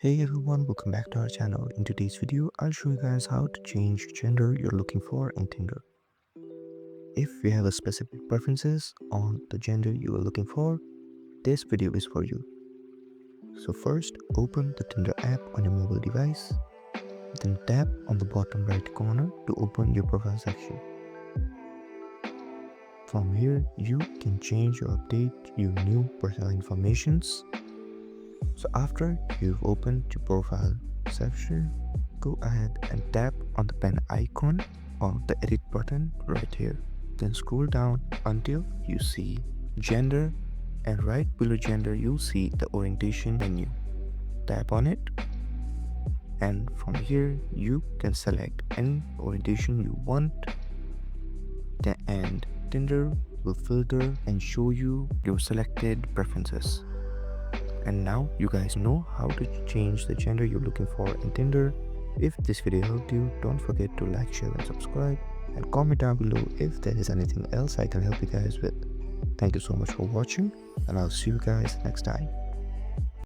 Hey everyone, welcome back to our channel. In today's video, I'll show you guys how to change gender you're looking for in Tinder. If you have a specific preferences on the gender you are looking for, this video is for you. So first, open the Tinder app on your mobile device. Then tap on the bottom right corner to open your profile section. From here, you can change or update your new personal informations. So after you've opened your profile section, go ahead and tap on the pen icon or the edit button right here. Then scroll down until you see gender, and right below gender you'll see the orientation menu. Tap on it, and from here you can select any orientation you want, and Tinder will filter and show you your selected preferences. And now you guys know how to change the gender you're looking for in Tinder. If this video helped you, don't forget to like, share and subscribe, and comment down below if there is anything else I can help you guys with. Thank you so much for watching, and I'll see you guys next time.